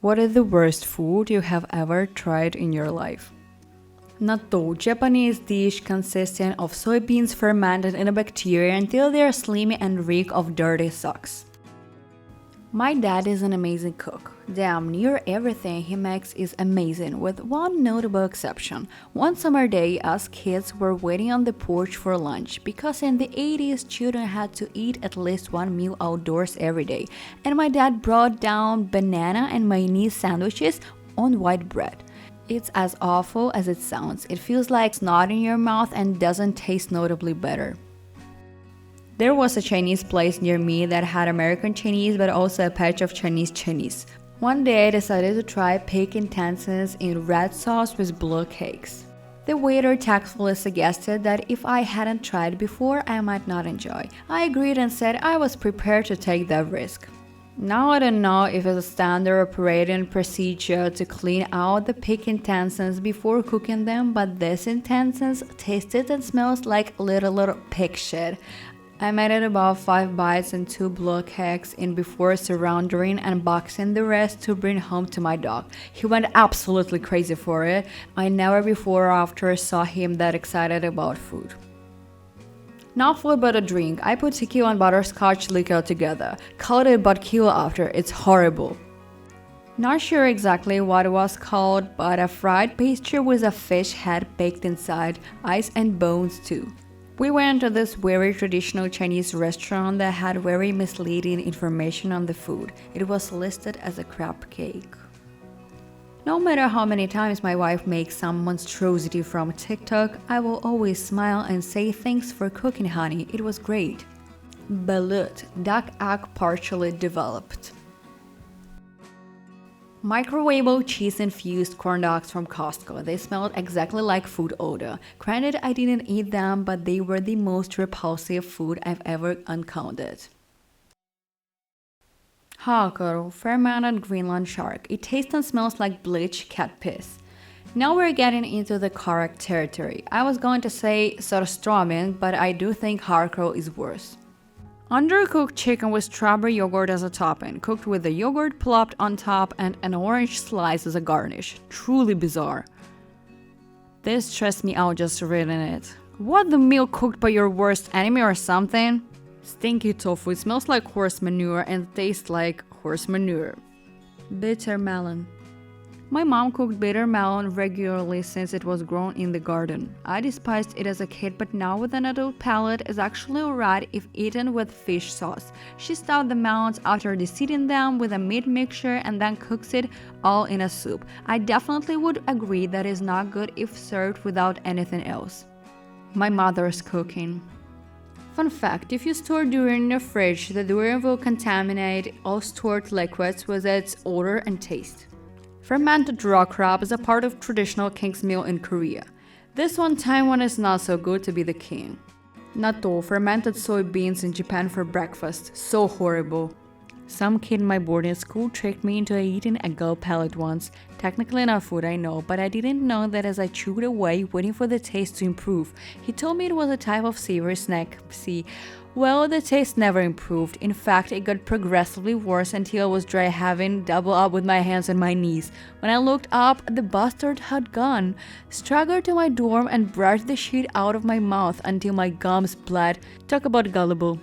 What is the worst food you have ever tried in your life? Natto, Japanese dish consisting of soybeans fermented in a bacteria until they are slimy and reek of dirty socks. My dad is an amazing cook. Damn near everything he makes is amazing, with one notable exception. One summer day, us kids were waiting on the porch for lunch because in the 80s, children had to eat at least one meal outdoors every day, and my dad brought down banana and mayonnaise sandwiches on white bread. It's as awful as it sounds. It feels like snot in your mouth and doesn't taste notably better. There was a Chinese place near me that had American Chinese but also a patch of Chinese. One day I decided to try Peking intestines in red sauce with blue cakes. The waiter tactfully suggested that if I hadn't tried before, I might not enjoy. I agreed and said I was prepared to take that risk. Now I don't know if it's a standard operating procedure to clean out the Peking intestines before cooking them, but this intestines tasted and smells like little pig shit. I made it about 5 bites and 2 blue cakes in before surrendering and boxing the rest to bring home to my dog. He went absolutely crazy for it. I never before or after saw him that excited about food. Not food but a drink. I put tequila and butterscotch liquor together. Called it Vodka after. It's horrible. Not sure exactly what it was called, but a fried pastry with a fish head baked inside, ice and bones too. We went to this very traditional Chinese restaurant that had very misleading information on the food. It was listed as a crab cake. No matter how many times my wife makes some monstrosity from TikTok, I will always smile and say thanks for cooking, honey. It was great. Balut, duck egg partially developed. Microwavable cheese-infused corn dogs from Costco. They smelled exactly like food odor. Granted, I didn't eat them, but they were the most repulsive food I've ever encountered. Hakaro, fermented Greenland shark. It tastes and smells like bleached cat piss. Now we're getting into the correct territory. I was going to say surströmming, but I do think Hakaro is worse. Undercooked chicken with strawberry yogurt as a topping, cooked with the yogurt plopped on top and an orange slice as a garnish. Truly bizarre. This stressed me out just reading it. What, the meal cooked by your worst enemy or something? Stinky tofu. It smells like horse manure and tastes like horse manure. Bitter melon. My mom cooked bitter melon regularly since it was grown in the garden. I despised it as a kid, but now with an adult palate, it's actually alright if eaten with fish sauce. She stuffed the melons after deseeding them with a meat mixture and then cooks it all in a soup. I definitely would agree that it's not good if served without anything else. My mother's cooking. Fun fact, if you store durian in the fridge, the durian will contaminate all stored liquids with its odor and taste. Fermented raw crab is a part of traditional king's meal in Korea. This one time when it's not so good to be the king. Natto, fermented soybeans in Japan for breakfast. So horrible. Some kid in my boarding school tricked me into eating a gull pellet once. Technically not food, I know, but I didn't know that as I chewed away, waiting for the taste to improve. He told me it was a type of savory snack. See, well, the taste never improved. In fact, it got progressively worse until I was dry having double up with my hands on my knees. When I looked up, the bastard had gone. Struggled to my dorm and brushed the shit out of my mouth until my gums bled. Talk about gullible.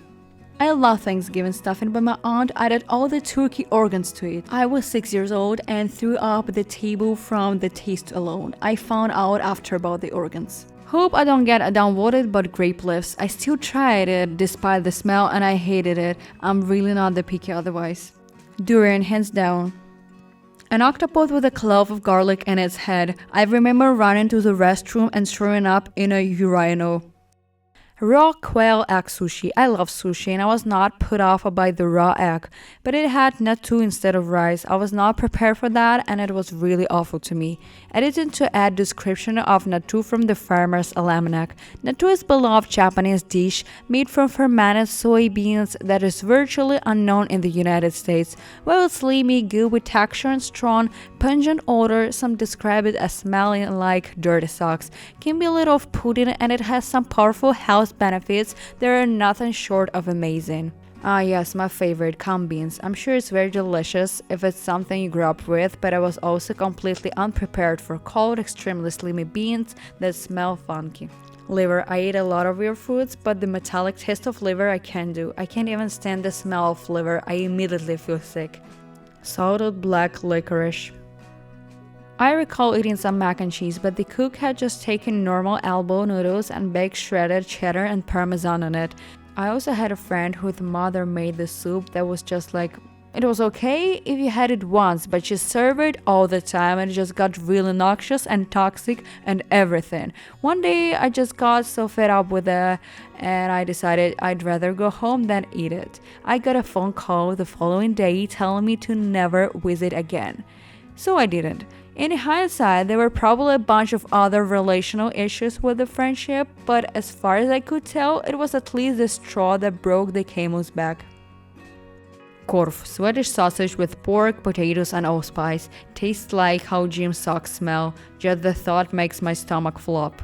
I love Thanksgiving stuffing, but my aunt added all the turkey organs to it. I was 6 years old and threw up the table from the taste alone. I found out after about the organs. Hope I don't get downvoted but grape leaves. I still tried it despite the smell and I hated it. I'm really not the picky otherwise. Durian, hands down. An octopus with a clove of garlic in its head. I remember running to the restroom and throwing up in a urinal. Raw quail egg sushi. I love sushi and I was not put off by the raw egg, but it had natto instead of rice. I was not prepared for that and it was really awful to me. Edited to add description of natto from the Farmer's Almanac. Natto is beloved Japanese dish made from fermented soybeans that is virtually unknown in the United States. While it's slimy, good with texture and strong, pungent odor, some describe it as smelling like dirty socks. Can be a little off-putting and it has some powerful health benefits that are nothing short of amazing. Ah, yes, my favorite, canned beans. I'm sure it's very delicious if it's something you grew up with, but I was also completely unprepared for cold, extremely slimy beans that smell funky. Liver. I eat a lot of weird foods, but the metallic taste of liver I can't do. I can't even stand the smell of liver. I immediately feel sick. Salted black licorice. I recall eating some mac and cheese, but the cook had just taken normal elbow noodles and baked shredded cheddar and parmesan on it. I also had a friend whose mother made the soup that was just like, it was okay if you had it once, but she served it all the time and it just got really noxious and toxic and everything. One day I just got so fed up with it and I decided I'd rather go home than eat it. I got a phone call the following day telling me to never visit again. So I didn't. In hindsight, there were probably a bunch of other relational issues with the friendship, but as far as I could tell, it was at least the straw that broke the camel's back. Korv, Swedish sausage with pork, potatoes, and allspice. Tastes like how gym socks smell. Just the thought makes my stomach flop.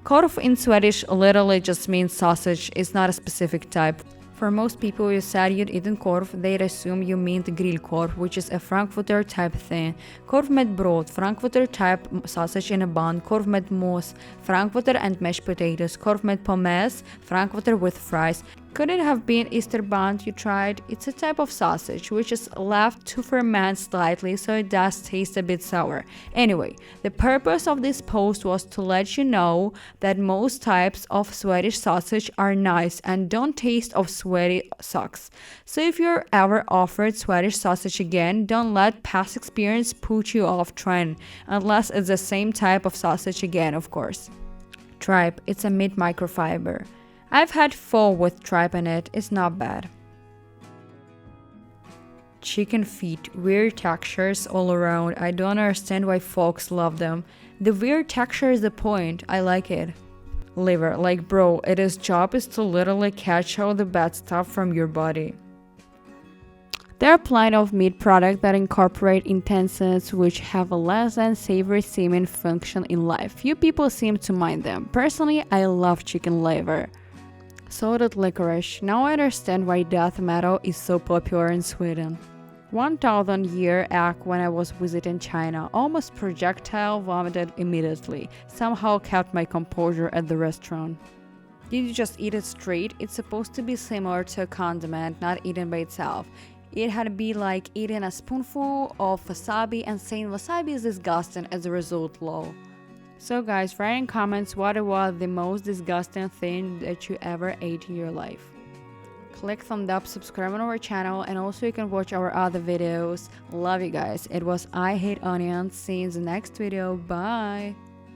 Korv in Swedish literally just means sausage, it's not a specific type. For most people, you said you'd eaten korv, they'd assume you meant grillkorv, which is a Frankfurter type thing. Korv med bröd, Frankfurter type sausage in a bun, korv med mos, Frankfurter and mashed potatoes, korv med pommes, Frankfurter with fries. Could it have been Easterband you tried? It's a type of sausage which is left to ferment slightly, so it does taste a bit sour. Anyway, the purpose of this post was to let you know that most types of Swedish sausage are nice and don't taste of sweaty socks. So if you're ever offered Swedish sausage again, don't let past experience put you off trying, unless it's the same type of sausage again, of course. Tripe, it's a meat microfiber. I've had pho with tripe in it, it's not bad. Chicken feet, weird textures all around. I don't understand why folks love them. The weird texture is the point, I like it. Liver, like bro, its job is to literally catch all the bad stuff from your body. There are plenty of meat products that incorporate intestines which have a less than savory seeming function in life. Few people seem to mind them. Personally, I love chicken liver. Salted licorice. Now I understand why death metal is so popular in Sweden. 1000-year act when I was visiting China. Almost projectile vomited immediately. Somehow kept my composure at the restaurant. Did you just eat it straight? It's supposed to be similar to a condiment, not eaten by itself. It had to be like eating a spoonful of wasabi and saying wasabi is disgusting as a result, lol. So guys, write in comments what was the most disgusting thing that you ever ate in your life. Click thumbs up, subscribe on our channel, and also you can watch our other videos. Love you guys. It was I Hate Onions. See you in the next video. Bye.